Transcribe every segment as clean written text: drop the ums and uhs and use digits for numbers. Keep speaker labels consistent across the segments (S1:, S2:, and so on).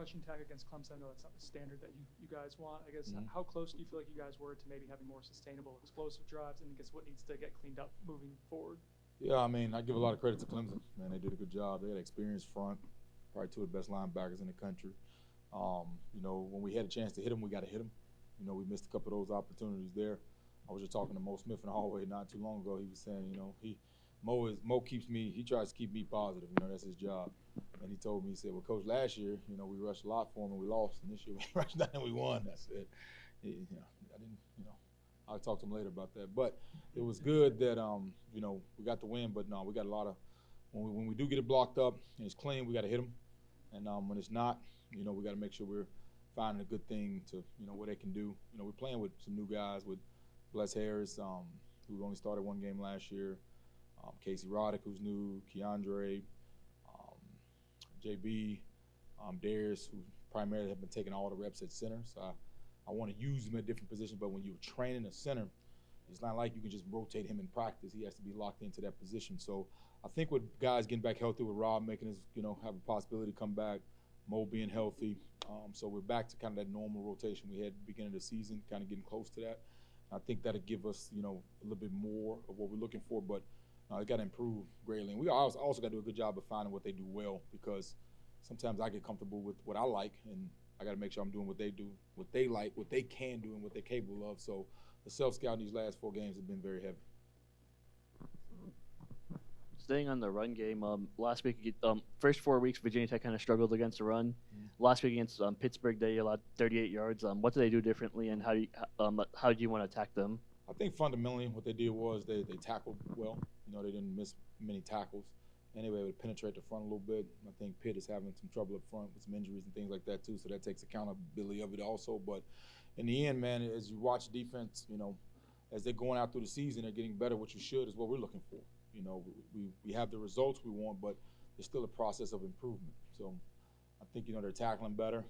S1: rushing tag against Clemson. I know that's not the standard that you guys want. I guess how close do you feel like you guys were to maybe having more sustainable, explosive drives, and I guess what needs to get cleaned up moving forward?
S2: Yeah, I mean, I give a lot of credit to Clemson. Man, they did a good job. They had an experienced front, probably two of the best linebackers in the country. You know, when we had a chance to hit them, we got to hit them. You know, we missed a couple of those opportunities there. I was just talking to Mo Smith in the hallway not too long ago. He was saying, you know, Mo keeps me, he tries to keep me positive. You know, that's his job. And he told me, he said, well, Coach, last year, you know, we rushed a lot for him and we lost. And this year we rushed down and we won. I said, I didn't, you know, I'll talk to him later about that. But it was good that, you know, we got the win. But no, we got a lot of, when we do get it blocked up and it's clean, we got to hit them. And when it's not, you know, we got to make sure we're finding a good thing to, you know, what they can do. You know, we're playing with some new guys with Bless Harris, who only started one game last year. Casey Roddick, who's new, Keandre, JB, Darius, who primarily have been taking all the reps at center. So I want to use him at different positions, but when you're training a center, it's not like you can just rotate him in practice. He has to be locked into that position. So I think with guys getting back healthy, with Rob making us, you know, have a possibility to come back, Mo being healthy, so we're back to kind of that normal rotation we had at the beginning of the season, kind of getting close to that. I think that'll give us, you know, a little bit more of what we're looking for, but it got to improve greatly. And we also got to do a good job of finding what they do well, because sometimes I get comfortable with what I like, and I got to make sure I'm doing what they do, what they like, what they can do, and what they're capable of. So the self-scout in these last 4 games has been very heavy.
S3: Staying on the run game, last week, first 4 weeks, Virginia Tech kind of struggled against the run. Last week against Pittsburgh, they allowed 38 yards. What do they do differently, and how do you want to attack them?
S2: I think fundamentally what they did was they tackled well. You know, they didn't miss many tackles, and they were able to penetrate the front a little bit. I think Pitt is having some trouble up front with some injuries and things like that too, so that takes accountability of it also. But in the end, man, as you watch defense, you know, as they're going out through the season, they're getting better, which you should, is what we're looking for. You know, we have the results we want, but there's still a process of improvement. So I think, you know, they're tackling better.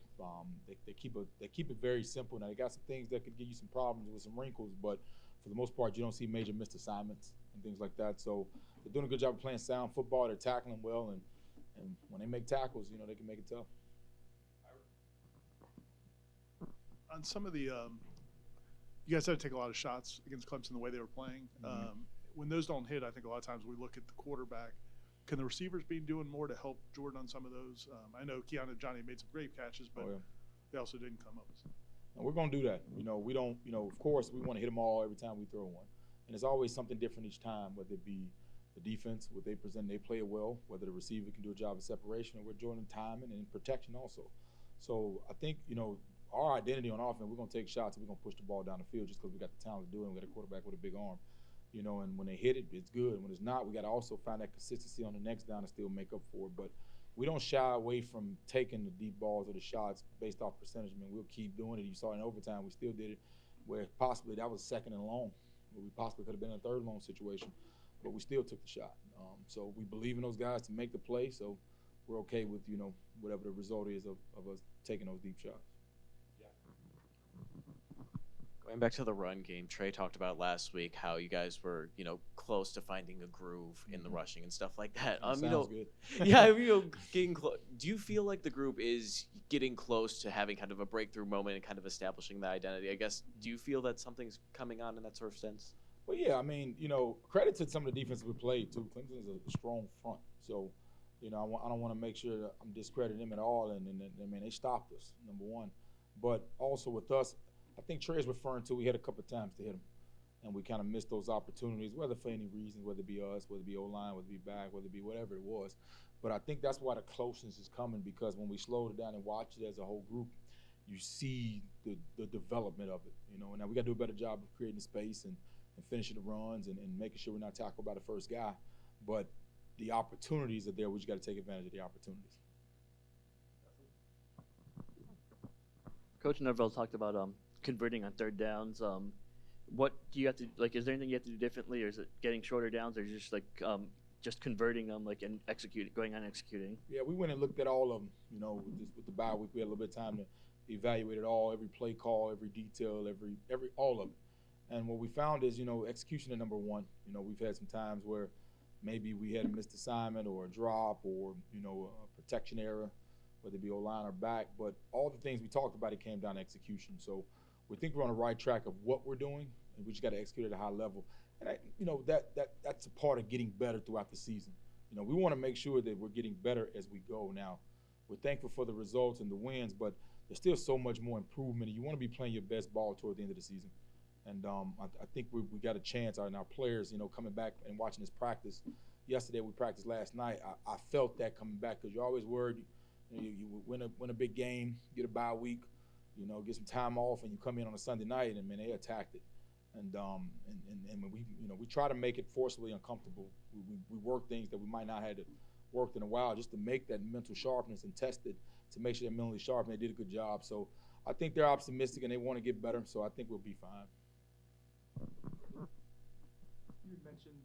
S2: They keep it very simple. Now, they got some things that could give you some problems with some wrinkles, but for the most part, you don't see major missed assignments and things like that. So they're doing a good job of playing sound football. They're tackling well, and when they make tackles, you know, they can make it tough.
S4: On some of the, you guys had to take a lot of shots against Clemson the way they were playing. When those don't hit, I think a lot of times we look at the quarterback. Can the receivers be doing more to help Jordan on some of those? I know Keanu and Johnny made some great catches, but they also didn't come up.
S2: And we're going to do that. You know, we don't, you know, of course, we want to hit them all every time we throw one. And it's always something different each time, whether it be the defense, what they present, they play it well, whether the receiver can do a job of separation, or we're Jordan timing and protection also. So I think, you know, our identity on offense, we're going to take shots and we're going to push the ball down the field just because we got the talent to do it, and we got a quarterback with a big arm. You know, and when they hit it, it's good. And when it's not, we got to also find that consistency on the next down and still make up for it. But we don't shy away from taking the deep balls or the shots based off percentage. I mean, we'll keep doing it. You saw in overtime, we still did it, where possibly that was 2nd and long, where we possibly could have been in a 3rd long situation, but we still took the shot. So we believe in those guys to make the play, so we're okay with, you know, whatever the result is of us taking those deep shots.
S5: Going back to the run game, Trey talked about last week how you guys were, you know, close to finding a groove in the rushing and stuff like that.
S2: Sounds
S5: you know,
S2: good.
S5: Yeah, you know, getting close. Do you feel like the group is getting close to having kind of a breakthrough moment and kind of establishing the identity? I guess, do you feel that something's coming on in that sort of sense?
S2: Well, yeah, I mean, you know, credit to some of the defenses we played, too. Clemson's a strong front. So, you know, I don't want to make sure that I'm discrediting them at all. And I mean, they stopped us, number one. But also with us, I think Trey is referring to, we had a couple of times to hit him, and we kind of missed those opportunities, whether for any reason, whether it be us, whether it be O-line, whether it be back, whether it be whatever it was. But I think that's why the closeness is coming, because when we slowed it down and watched it as a whole group, you see the development of it, you know. And now we got to do a better job of creating space and finishing the runs and making sure we're not tackled by the first guy. But the opportunities are there. We just got to take advantage of the opportunities.
S3: Coach Norvell talked about converting on 3rd downs. What do you have to, like, is there anything you have to do differently, or is it getting shorter downs, or just like just converting them, like, and going on executing?
S2: Yeah, we went and looked at all of them. You know, with the bye week, we had a little bit of time to evaluate it all, every play call, every detail, every all of it. And what we found is, you know, execution is number one. You know, we've had some times where maybe we had a missed assignment or a drop or, you know, a protection error, whether it be O-line or back. But all the things we talked about, it came down to execution. So we think we're on the right track of what we're doing, and we just got to execute at a high level. And that's a part of getting better throughout the season. We want to make sure that we're getting better as we go. Now, we're thankful for the results and the wins, but there's still so much more improvement, and you want to be playing your best ball toward the end of the season. And I think we got a chance. Our players, coming back and watching this practice. Yesterday we practiced last night. I felt that coming back because you're always worried. You win a big game, get a bye week, get some time off, and you come in on a Sunday night, and man, they attacked it. And we try to make it forcibly uncomfortable. We work things that we might not have worked in a while just to make that mental sharpness and test it to make sure they're mentally sharp, and they did a good job. So I think they're optimistic and they want to get better. So I think we'll be fine.
S1: You had mentioned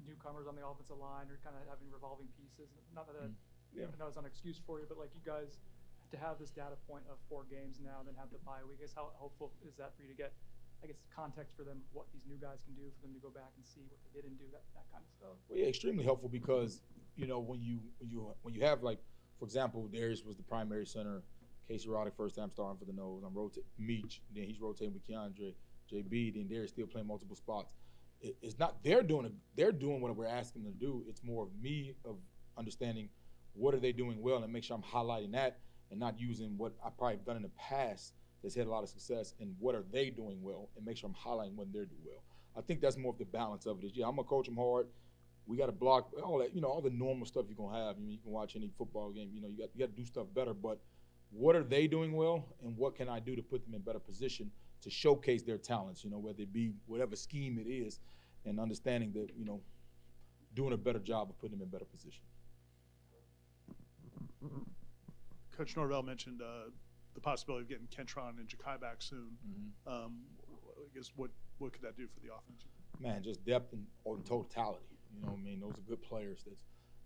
S1: newcomers on the offensive line or kind of having revolving pieces. Not that I know it's not an excuse for you, but like you guys to have this data point of 4 games now and then have the bye week. I guess how helpful is that for you to get, I guess, context for them, what these new guys can do, for them to go back and see what they didn't do, that kind of stuff?
S2: Well, yeah, extremely helpful because, when you have, like, for example, Darius was the primary center, Casey Roddick first time starting for the Noles. I'm rotating Meach, then he's rotating with Keandre, JB, then Darius still playing multiple spots. It's not they're doing what we're asking them to do. It's more of me of understanding what are they doing well and make sure I'm highlighting that and not using what I've probably done in the past that's had a lot of success and what are they doing well and make sure I'm highlighting what they're doing well. I think that's more of the balance of it. Is I'm gonna coach them hard. We got to block all that, all the normal stuff you're gonna have. You can watch any football game. You got to do stuff better. But what are they doing well, and what can I do to put them in better position to showcase their talents? Whether it be whatever scheme it is, and understanding that doing a better job of putting them in better position.
S4: Coach Norvell mentioned the possibility of getting Kentron and Ja'Kai back soon. I guess what could that do for the offense?
S2: Man, just depth and totality. Those are good players.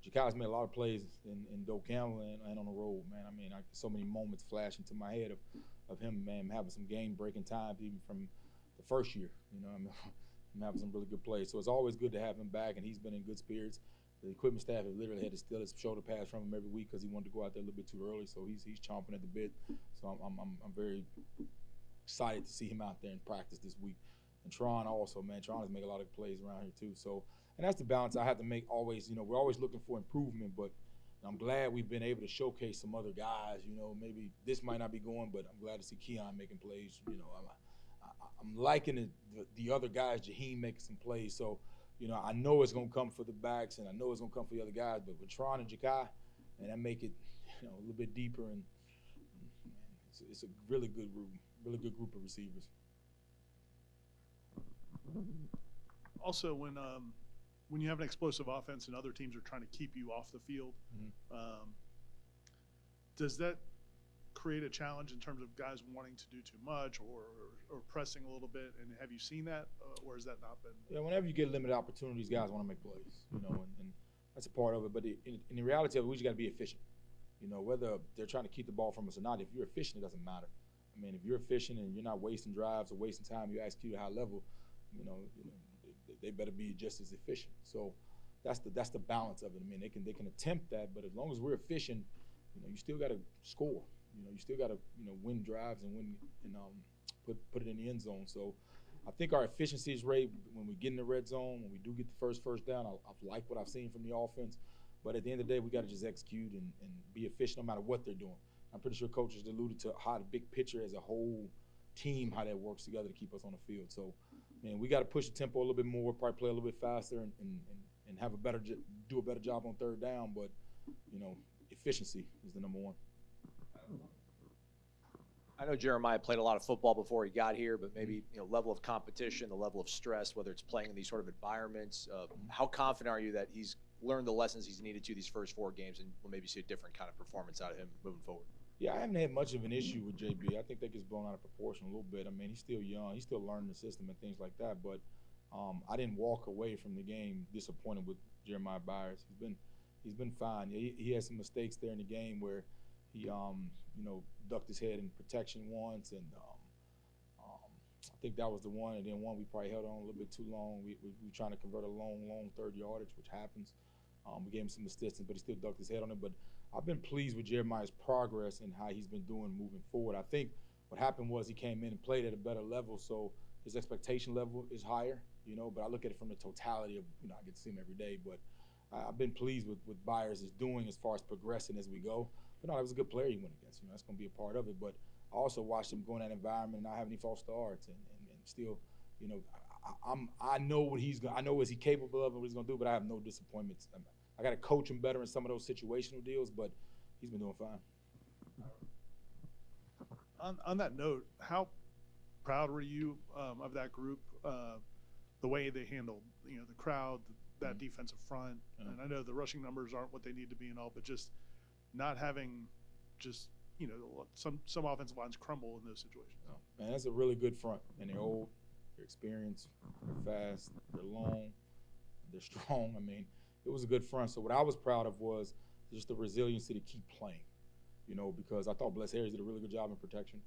S2: Ja'Kai's made a lot of plays in Doak Campbell and on the road, man. So many moments flash into my head of him, man, having some game-breaking times even from the first year. I'm having some really good plays. So it's always good to have him back, and he's been in good spirits. The equipment staff has literally had to steal his shoulder pads from him every week because he wanted to go out there a little bit too early. So he's chomping at the bit. So I'm very excited to see him out there in practice this week. And Tron also, man, Tron has made a lot of plays around here too. So, and that's the balance I have to make always. We're always looking for improvement, but I'm glad we've been able to showcase some other guys. Maybe this might not be going, but I'm glad to see Keon making plays. I'm liking the other guys, Jaheim making some plays. So, I know it's going to come for the backs, and I know it's going to come for the other guys. But with Tron and Ja'Kai, and that make it, a little bit deeper, and it's a really good group of receivers.
S4: Also, when you have an explosive offense and other teams are trying to keep you off the field, does that create a challenge in terms of guys wanting to do too much or pressing a little bit? And have you seen that, or has that not been?
S2: Yeah, whenever you get limited opportunities, guys want to make plays, and that's a part of it. But in the reality of it, we just got to be efficient. Whether they're trying to keep the ball from us or not, if you're efficient, it doesn't matter. If you're efficient and you're not wasting drives or wasting time, you execute at a high level, they better be just as efficient. So that's the balance of it. They can attempt that, but as long as we're efficient, you still got to score. You still got to win drives and win and put it in the end zone. So I think our efficiency is rate when we get in the red zone, when we do get the first down. I've liked what I've seen from the offense, but at the end of the day, we got to just execute and be efficient no matter what they're doing. I'm pretty sure coaches alluded to how the big picture as a whole team, how that works together to keep us on the field. So, man, we got to push the tempo a little bit more, probably play a little bit faster, and have do a better job on third down. But efficiency is the number one.
S6: I know Jeremiah played a lot of football before he got here, but maybe level of competition, the level of stress, whether it's playing in these sort of environments. How confident are you that he's learned the lessons he's needed to these first 4 games, and we'll maybe see a different kind of performance out of him moving forward?
S2: Yeah, I haven't had much of an issue with JB. I think that gets blown out of proportion a little bit. He's still young. He's still learning the system and things like that. But I didn't walk away from the game disappointed with Jeremiah Byers. He's been fine. He had some mistakes there in the game where he ducked his head in protection once, and I think that was the one. And then one we probably held on a little bit too long. We were trying to convert a long third yardage, which happens. We gave him some assistance, but he still ducked his head on it. But I've been pleased with Jeremiah's progress and how he's been doing moving forward. I think what happened was he came in and played at a better level, so his expectation level is higher, you know, but I look at it from the totality of, you know, I get to see him every day, but I've been pleased with what Byers is doing as far as progressing as we go. But no, that was a good player he went against. You know, that's going to be a part of it. But I also watched him go in that environment and not have any false starts and still, you know, I know what I know what he's capable of and what he's going to do, but I have no disappointments. I got to coach him better in some of those situational deals, but he's been doing fine.
S4: On that note, how proud were you of that group, the way they handled, you know, the crowd, that defensive front? And I know the rushing numbers aren't what they need to be and all, but just not having just, you know, some offensive lines crumble in those situations.
S2: Man, that's a really good front, and they're old, they're experienced, they're fast, they're long, they're strong. I mean, it was a good front. So what I was proud of was just the resiliency to keep playing, you know, because I thought Bless Harris did a really good job in protection.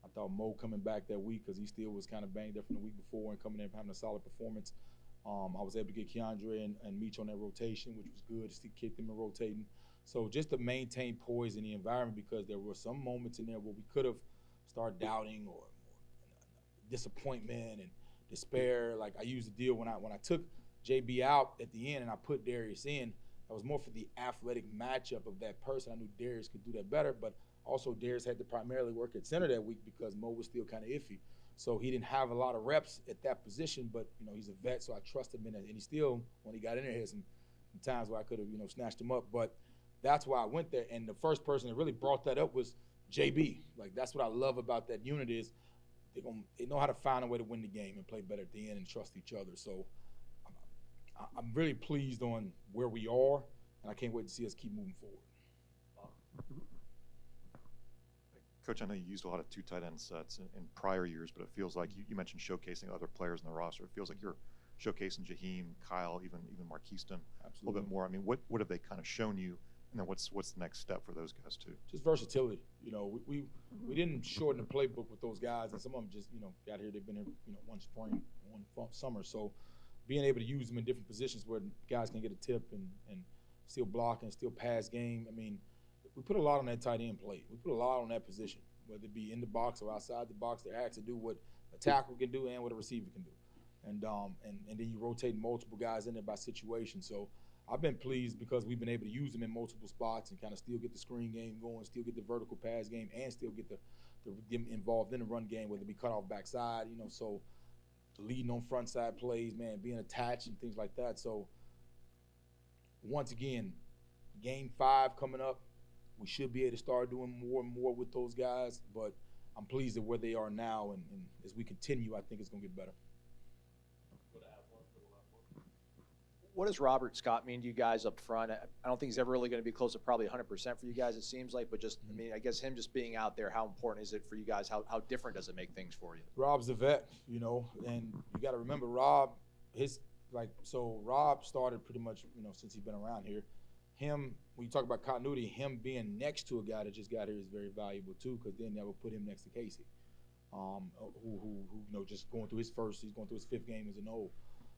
S2: I thought Mo coming back that week, because he still was kind of banged up from the week before, and coming in and having a solid performance. I was able to get Keandre and Meach on that rotation, which was good, just to keep them rotating. So just to maintain poise in the environment, because there were some moments in there where we could have started doubting or disappointment and despair. Like I used the deal when I took JB out at the end and I put Darius in, that was more for the athletic matchup of that person. I knew Darius could do that better, but also Darius had to primarily work at center that week because Mo was still kind of iffy. So he didn't have a lot of reps at that position, but, you know, he's a vet, so I trusted him in it. And he still, when he got in there, had some times where I could have, you know, snatched him up. But that's why I went there. And the first person that really brought that up was JB. Like, that's what I love about that unit is they know how to find a way to win the game and play better at the end and trust each other. So I'm really pleased on where we are, and I can't wait to see us keep moving forward.
S7: Coach, I know you used a lot of two tight end sets in prior years, but it feels like you mentioned showcasing other players in the roster. It feels like you're showcasing Jaheim, Kyle, even Marquiston a little bit more. I mean, what have they kind of shown you, and then what's the next step for those guys too?
S2: Just versatility. You know, we didn't shorten the playbook with those guys, and some of them just, you know, got here. They've been here, you know, one spring, one summer. So being able to use them in different positions where guys can get a tip and still block and still pass game. I mean, we put a lot on that tight end play. We put a lot on that position, whether it be in the box or outside the box. They're asked to do what a tackle can do and what a receiver can do. And then you rotate multiple guys in there by situation. So I've been pleased because we've been able to use them in multiple spots and kind of still get the screen game going, still get the vertical pass game, and still get them involved in the run game, whether it be cut off backside, you know, so leading on front side plays, man, being attached and things like that. So once again, game 5 coming up. We should be able to start doing more and more with those guys, but I'm pleased at where they are now, and as we continue, I think it's going to get better.
S6: What does Robert Scott mean to you guys up front? I don't think he's ever really going to be close to probably 100% for you guys, it seems like, but just, I mean, I guess him just being out there, how important is it for you guys? How different does it make things for you?
S2: Rob's a vet, you know, and you got to remember Rob, Rob started pretty much, you know, since he's been around here. Him, when you talk about continuity, him being next to a guy that just got here is very valuable too, because then that will put him next to Casey, who you know, just he's going through his 5th game as an old.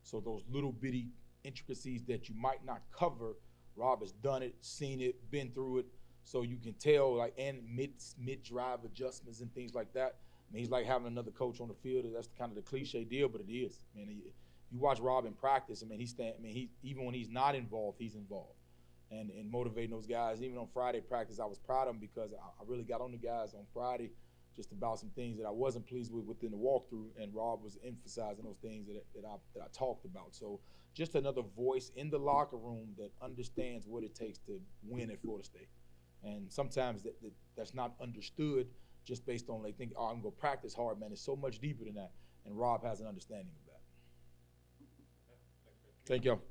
S2: So those little bitty intricacies that you might not cover, Rob has done it, seen it, been through it, so you can tell, like, and mid-drive adjustments and things like that. I mean, he's like having another coach on the field. That's kind of the cliche deal, but it is. I mean, you watch Rob in practice. I mean, he even when he's not involved, he's involved. And motivating those guys. Even on Friday practice, I was proud of him because I really got on the guys on Friday just about some things that I wasn't pleased with within the walkthrough, and Rob was emphasizing those things that I talked about. So just another voice in the locker room that understands what it takes to win at Florida State. And sometimes that's not understood just based on, they think, oh, I'm going to practice hard, man. It's so much deeper than that. And Rob has an understanding of that. Thank you.